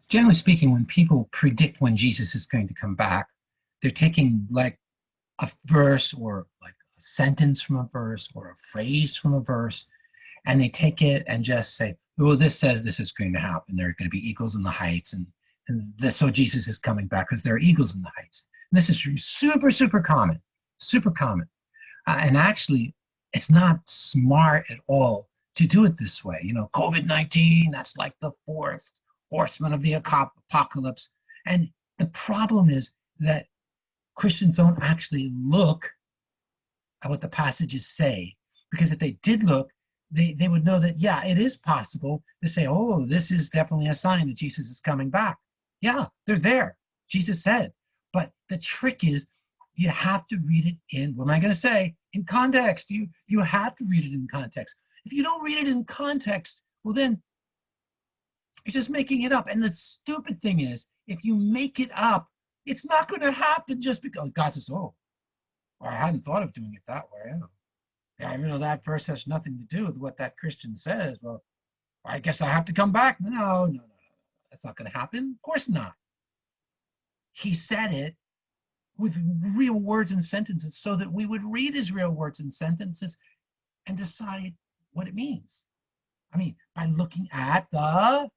Generally speaking, when people predict when Jesus is going to come back, they're taking like a verse or like a sentence from a verse or a phrase from a verse, and they take it and just say, well, this says this is going to happen. There are going to be eagles in the heights, and this, so Jesus is coming back because there are eagles in the heights. And this is super, super common, super common. And actually, it's not smart at all to do it this way. You know, COVID-19, that's like the fourth horseman of the apocalypse. And the problem is that Christians don't actually look at what the passages say. Because if they did look, they would know that, yeah, it is possible to say, oh, this is definitely a sign that Jesus is coming back. Yeah, they're there. Jesus said. But the trick is you have to read it in, what am I going to say? In context. You have to read it in context. If you don't read it in context, well, then you're just making it up. And the stupid thing is, if you make it up, it's not going to happen just because God says, oh, or I hadn't thought of doing it that way. Oh, yeah, even though that verse has nothing to do with what that Christian says. Well, I guess I have to come back. No, no, no, no. That's not going to happen. Of course not. He said it with real words and sentences so that we would read his real words and sentences and decide what it means. I mean, by looking at the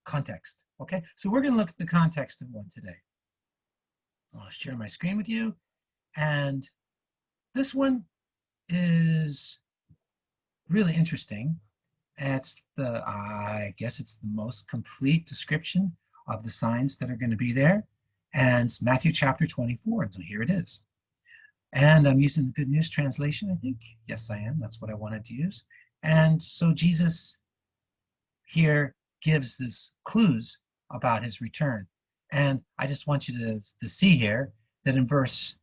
context. Okay, so we're going to look at the context of one today. I'll share my screen with you. And this one is really interesting. I guess it's the most complete description of the signs that are going to be there. And it's Matthew chapter 24. So here it is. And I'm using the Good News translation, I think. Yes, I am. That's what I wanted to use. And so Jesus here gives this clues about his return. And I just want you to see here that in verse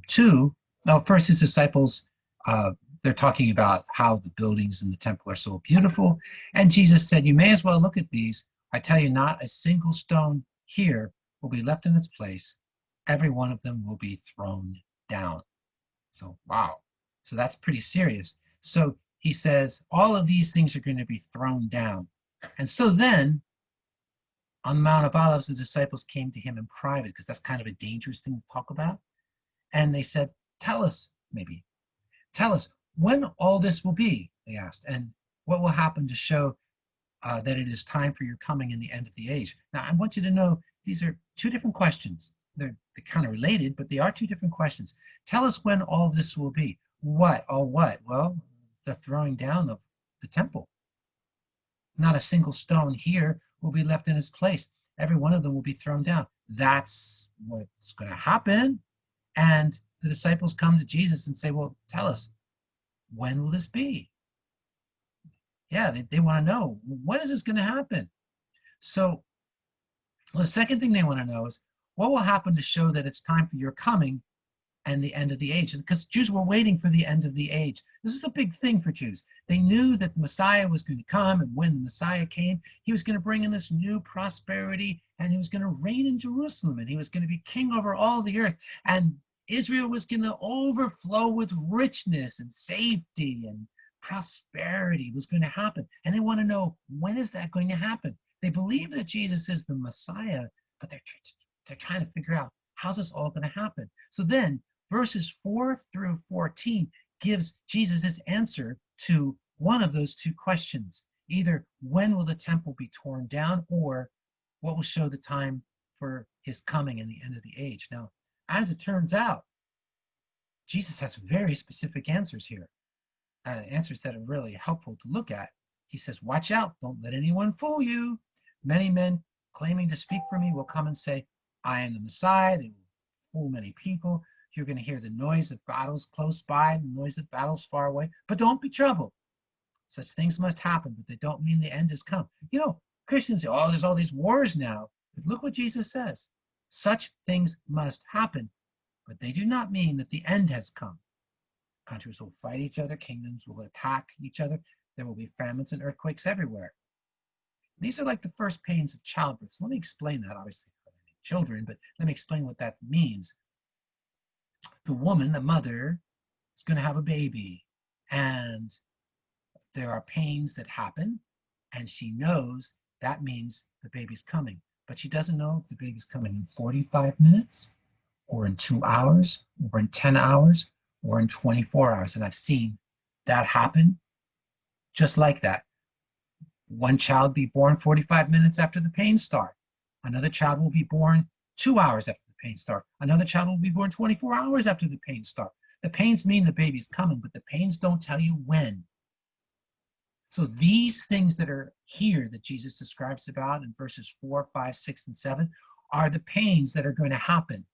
2, now first his disciples, they're talking about how the buildings in the temple are so beautiful. And Jesus said, you may as well look at these. I tell you, not a single stone here will be left in its place. Every one of them will be thrown down. So, wow. So that's pretty serious. So he says, all of these things are going to be thrown down. And so then, on the Mount of Olives, the disciples came to him in private, because that's kind of a dangerous thing to talk about. And they said, tell us, when all this will be, they asked, and what will happen to show that it is time for your coming in the end of the age. Now, I want you to know these are two different questions. They're kind of related, but they are two different questions. Tell us when all this will be. What? All what? Well, the throwing down of the temple. Not a single stone here will be left in its place. Every one of them will be thrown down. That's what's going to happen. And the disciples come to Jesus and say, well, tell us, when will this be? Yeah, they want to know, when is this going to happen? So the second thing they want to know is, what will happen to show that it's time for your coming and the end of the age? Because Jews were waiting for the end of the age. This is a big thing for Jews. They knew that the Messiah was going to come, and when the Messiah came, he was going to bring in this new prosperity, and he was going to reign in Jerusalem, and he was going to be king over all the earth, and Israel was going to overflow with richness and safety, and prosperity was going to happen. And they want to know, when is that going to happen? They believe that Jesus is the Messiah, but they're trying to figure out, how's this all going to happen? So then verses 4 through 14 gives Jesus' answer to one of those two questions. Either when will the temple be torn down, or what will show the time for his coming and the end of the age? Now, as it turns out, Jesus has very specific answers here, answers that are really helpful to look at. He says, watch out, don't let anyone fool you. Many men claiming to speak for me will come and say, I am the Messiah. They will fool many people. You're going to hear the noise of battles close by, the noise of battles far away, but don't be troubled. Such things must happen, but they don't mean the end has come. You know, Christians say, oh, there's all these wars now. But look what Jesus says. Such things must happen, but they do not mean that the end has come. Countries will fight each other. Kingdoms will attack each other. There will be famines and earthquakes everywhere. These are like the first pains of childbirth. So let me explain that. Obviously, children, but let me explain what that means. The woman, the mother, is going to have a baby, and there are pains that happen, and she knows that means the baby's coming. But she doesn't know if the baby's coming in 45 minutes or in 2 hours or in 10 hours or in 24 hours. And I've seen that happen just like that. One child be born 45 minutes after the pains start. Another child will be born 2 hours after the pains start. Another child will be born 24 hours after the pains start. The pains mean the baby's coming, but the pains don't tell you when. So these things that are here that Jesus describes about in verses 4, 5, 6, and 7 are the pains that are going to happen.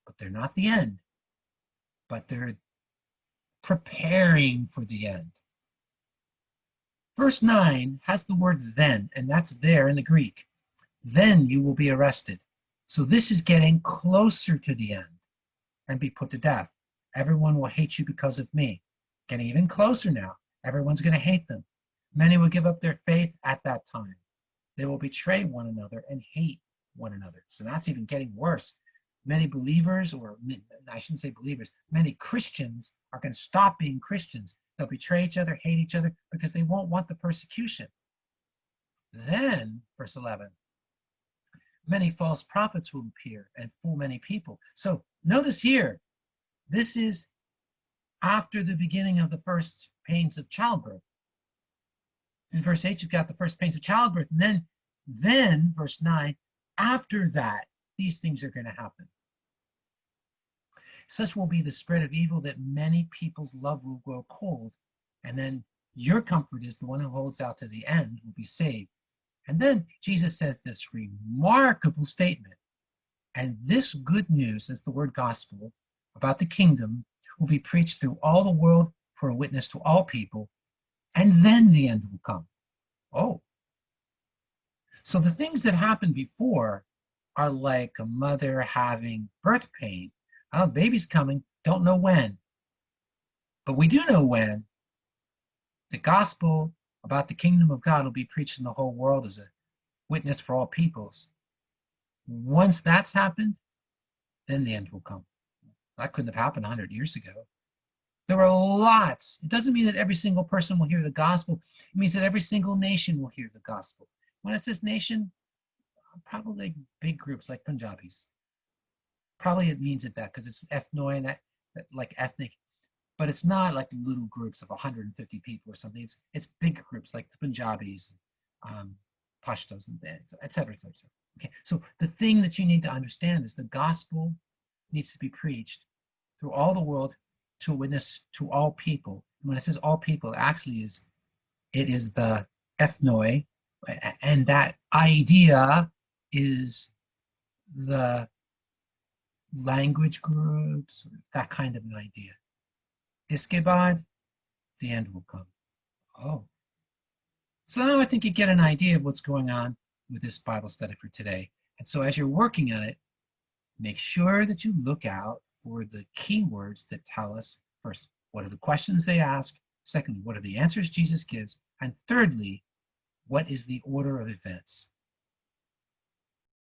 But they're not the end. But they're preparing for the end. Verse 9 has the word then, and that's there in the Greek. Then you will be arrested. So this is getting closer to the end and be put to death. Everyone will hate you because of me. Getting even closer now. Everyone's going to hate them. Many will give up their faith at that time. They will betray one another and hate one another. So that's even getting worse. Many believers, or I shouldn't say believers, many Christians are going to stop being Christians. They'll betray each other, hate each other, because they won't want the persecution. Then, verse 11, many false prophets will appear and fool many people. So notice here, this is after the beginning of the first pains of childbirth. In verse 8, you've got the first pains of childbirth. And then verse 9, after that, these things are going to happen. Such will be the spread of evil that many people's love will grow cold. And then your comfort is the one who holds out to the end will be saved. And then Jesus says this remarkable statement. And this good news, is the word gospel, about the kingdom will be preached through all the world for a witness to all people. And then the end will come. Oh. So the things that happened before are like a mother having birth pain. Oh, the baby's coming, don't know when. But we do know when. The gospel about the kingdom of God will be preached in the whole world as a witness for all peoples. Once that's happened, then the end will come. That couldn't have happened 100 years ago. There are lots. It doesn't mean that every single person will hear the gospel. It means that every single nation will hear the gospel. When it says nation, probably big groups like Punjabis. Probably it means it that because it's ethnoi and that like ethnic, but it's not like little groups of 150 people or something. It's big groups like the Punjabis, Pashtos, and et cetera, et cetera, et cetera. Okay, so the thing that you need to understand is the gospel needs to be preached through all the world to a witness to all people. And when it says all people, actually it is the ethnoi, and that idea is the language groups, that kind of an idea. Iskebad, the end will come. Oh. So now I think you get an idea of what's going on with this Bible study for today. And so as you're working on it, make sure that you look out for the keywords that tell us, first, what are the questions they ask? Secondly, what are the answers Jesus gives? And thirdly, what is the order of events?